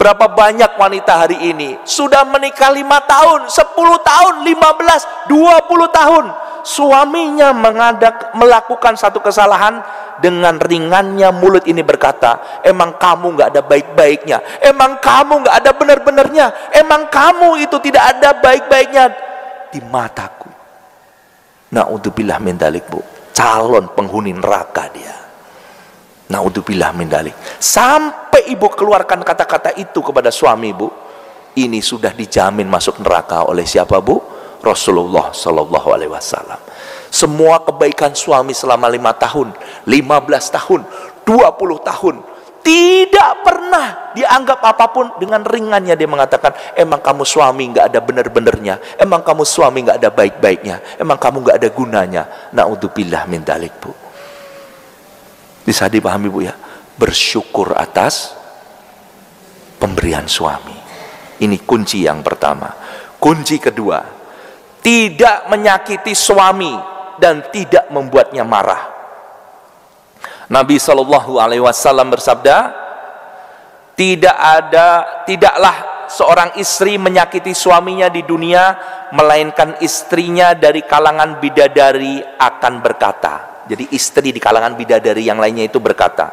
Berapa banyak wanita hari ini sudah menikah 5 tahun, 10 tahun, 15, 20 tahun. Suaminya melakukan satu kesalahan, dengan ringannya mulut ini berkata, emang kamu nggak ada baik-baiknya, emang kamu nggak ada benar-benarnya, emang kamu itu tidak ada baik-baiknya di mataku. Na'udzubillah min dzalik, Bu. Calon penghuni neraka dia. Na'udzubillah min dzalik. Sampai ibu keluarkan kata-kata itu kepada suami, Bu, ini sudah dijamin masuk neraka oleh siapa, Bu? Rasulullah Shallallahu Alaihi Wasallam. Semua kebaikan suami selama 5 tahun, 15 tahun, 20 tahun, tidak pernah dianggap apapun. Dengan ringannya dia mengatakan, emang kamu suami nggak ada benar-benarnya, emang kamu suami nggak ada baik-baiknya, emang kamu nggak ada gunanya. Na'udzubillah min dzalik, Bu. Bisa dipahami, Bu, ya? Bersyukur atas pemberian suami. Ini kunci yang pertama. Kunci kedua, tidak menyakiti suami dan tidak membuatnya marah. Nabi Shallallahu Alaihi Wasallam bersabda, tidaklah seorang istri menyakiti suaminya di dunia, melainkan istrinya dari kalangan bidadari akan berkata. Jadi istri di kalangan bidadari yang lainnya itu berkata,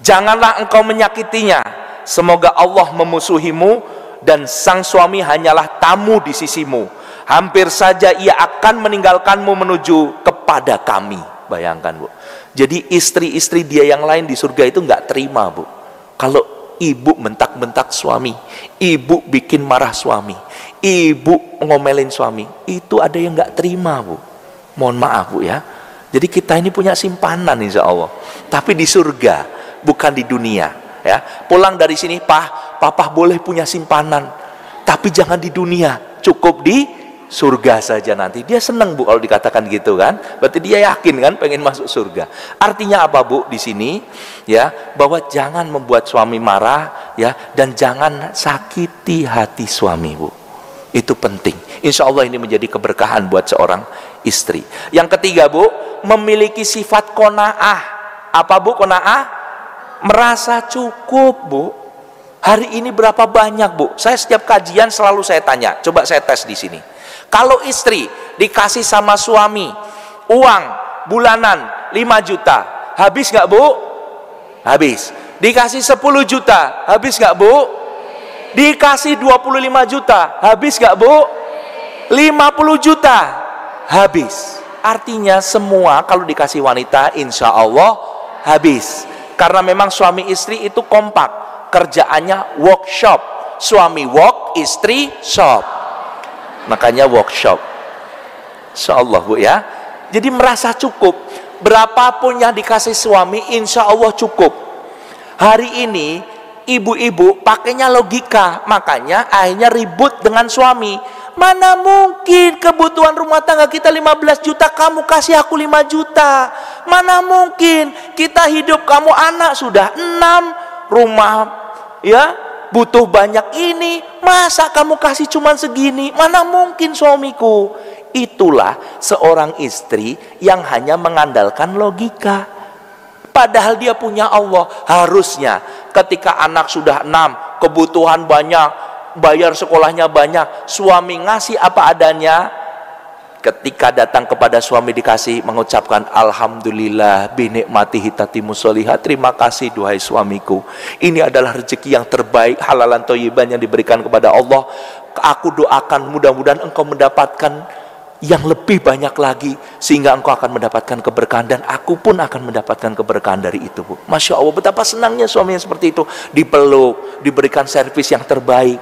janganlah engkau menyakitinya, semoga Allah memusuhimu, dan sang suami hanyalah tamu di sisimu. Hampir saja ia akan meninggalkanmu menuju kepada kami. Bayangkan, Bu. Jadi istri-istri dia yang lain di surga itu nggak terima, Bu, kalau ibu bentak-bentak suami, ibu bikin marah suami, ibu ngomelin suami. Itu ada yang nggak terima, Bu. Mohon maaf, Bu, ya. Jadi kita ini punya simpanan insya Allah, tapi di surga, bukan di dunia, ya. Pulang dari sini, papa boleh punya simpanan, tapi jangan di dunia, cukup di surga saja nanti. Dia senang, Bu, kalau dikatakan gitu kan. Berarti dia yakin kan pengen masuk surga. Artinya apa, Bu, di sini, ya, bahwa jangan membuat suami marah, ya, dan jangan sakiti hati suami, Bu. Itu penting. Insya Allah ini menjadi keberkahan buat seorang istri. Yang ketiga, Bu, memiliki sifat qanaah. Apa, Bu, qanaah? Merasa cukup, Bu. Hari ini berapa banyak, Bu? Saya setiap kajian selalu saya tanya. Coba saya tes di sini. Kalau istri dikasih sama suami uang bulanan 5 juta, habis nggak, Bu? Habis. Dikasih 10 juta, habis nggak, Bu? Dikasih 25 juta, habis nggak, Bu? 50 juta, habis. Artinya semua kalau dikasih wanita insya Allah habis. Karena memang suami istri itu kompak, kerjaannya workshop. Suami work, istri shop. Makanya workshop. Insya Allah, Bu, ya. Jadi merasa cukup. Berapapun yang dikasih suami insya Allah cukup. Hari ini ibu-ibu pakainya logika, makanya akhirnya ribut dengan suami. Mana mungkin kebutuhan rumah tangga kita 15 juta, kamu kasih aku 5 juta. Mana mungkin kita hidup, kamu anak sudah 6, rumah, ya, butuh banyak ini, masa kamu kasih cuman segini? Mana mungkin suamiku. Itulah seorang istri yang hanya mengandalkan logika. Padahal dia punya Allah. Harusnya ketika anak sudah 6, kebutuhan banyak, bayar sekolahnya banyak, suami ngasih apa adanya. Ketika datang kepada suami dikasih, mengucapkan alhamdulillah binikmatihi tatimu sholihat. Terima kasih duhai suamiku, ini adalah rezeki yang terbaik, halalan thayyiban yang diberikan kepada Allah. Aku doakan mudah-mudahan engkau mendapatkan yang lebih banyak lagi, sehingga engkau akan mendapatkan keberkahan, dan aku pun akan mendapatkan keberkahan dari itu, Bu. Masya Allah, betapa senangnya suami yang seperti itu. Dipeluk, diberikan servis yang terbaik.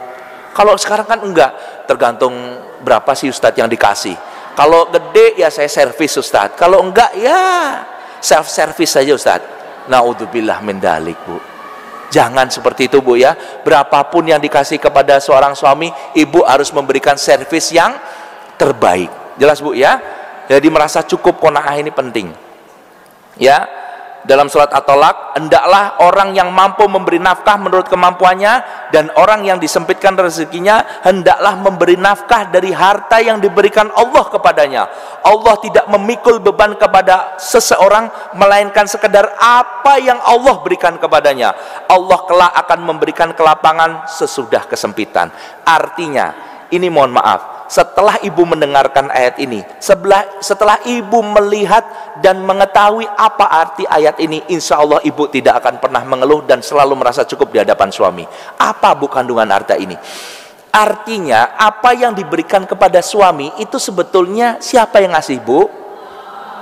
Kalau sekarang kan enggak, tergantung berapa sih Ustadz yang dikasih. Kalau gede ya saya servis, Ustadz. Kalau enggak ya self service saja, Ustadz. Na'udzubillah min dzalik, Bu. Jangan seperti itu, Bu, ya. Berapapun yang dikasih kepada seorang suami, ibu harus memberikan servis yang terbaik. Jelas, Bu, ya. Jadi merasa cukup, qanaah ini penting. Ya. dalam surat At-Tolak, hendaklah orang yang mampu memberi nafkah menurut kemampuannya, dan orang yang disempitkan rezekinya hendaklah memberi nafkah dari harta yang diberikan Allah kepadanya. Allah tidak memikul beban kepada seseorang melainkan sekedar apa yang Allah berikan kepadanya. Allah kelak akan memberikan kelapangan sesudah kesempitan. Artinya, ini mohon maaf, setelah ibu mendengarkan ayat ini, setelah ibu melihat dan mengetahui apa arti ayat ini, insya Allah ibu tidak akan pernah mengeluh dan selalu merasa cukup di hadapan suami. Apa bu kandungan harta ini? Artinya apa yang diberikan kepada suami itu sebetulnya siapa yang ngasih, bu?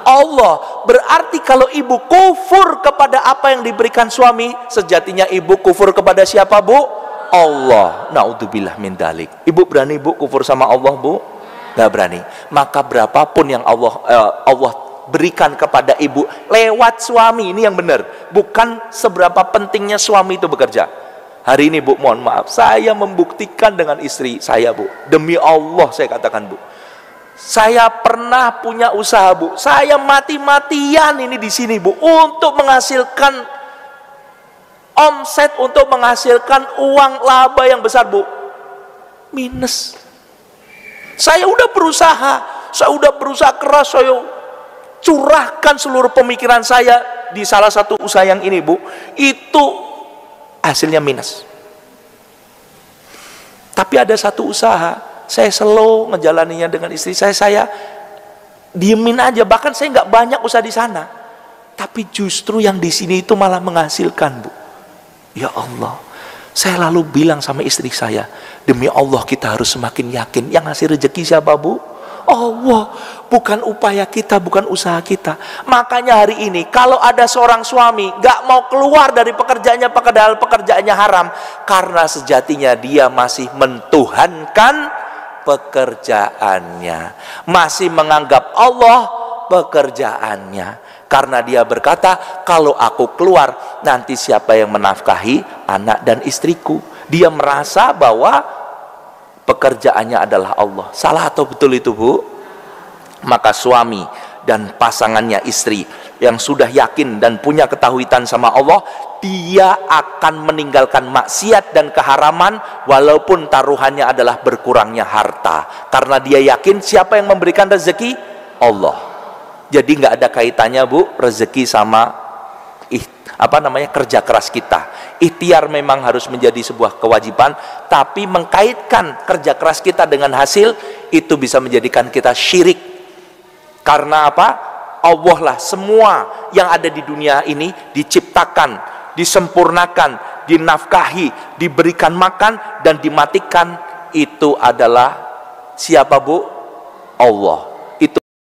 Allah. Berarti kalau ibu kufur kepada apa yang diberikan suami, sejatinya ibu kufur kepada siapa, bu? Allah. Naudzubillah min dalik. Ibu berani bu kufur sama Allah, bu? Gak berani. Maka berapapun yang Allah berikan kepada ibu lewat suami, ini yang benar, bukan seberapa pentingnya suami itu bekerja. Hari ini bu, mohon maaf, saya membuktikan dengan istri saya, bu, demi Allah saya katakan, bu, saya pernah punya usaha, bu, saya mati-matian ini di sini, bu, untuk menghasilkan omset, untuk menghasilkan uang laba yang besar, bu, minus. Saya udah berusaha keras, saya curahkan seluruh pemikiran saya di salah satu usaha yang ini, bu, itu hasilnya minus. Tapi ada satu usaha, saya slow ngejalaninya dengan istri saya diemin aja, bahkan saya nggak banyak usaha di sana, tapi justru yang di sini itu malah menghasilkan, bu. Ya Allah, saya lalu bilang sama istri saya, demi Allah kita harus semakin yakin yang ngasih rezeki siapa, bu? Allah. Bukan upaya kita, bukan usaha kita. Makanya hari ini kalau ada seorang suami gak mau keluar dari pekerjaannya padahal pekerjaannya haram, karena sejatinya dia masih mentuhankan pekerjaannya, masih menganggap Allah pekerjaannya. Karena dia berkata, kalau aku keluar nanti siapa yang menafkahi anak dan istriku? Dia merasa bahwa pekerjaannya adalah Allah. Salah atau betul itu, bu? Maka suami dan pasangannya istri yang sudah yakin dan punya ketahuitan sama Allah, dia akan meninggalkan maksiat dan keharaman walaupun taruhannya adalah berkurangnya harta. Karena dia yakin siapa yang memberikan rezeki? Allah. Jadi nggak ada kaitannya, bu, rezeki sama kerja keras kita. Ikhtiar memang harus menjadi sebuah kewajiban, tapi mengkaitkan kerja keras kita dengan hasil itu bisa menjadikan kita syirik. Karena apa? Allah lah semua yang ada di dunia ini diciptakan, disempurnakan, dinafkahi, diberikan makan dan dimatikan, itu adalah siapa, bu? Allah.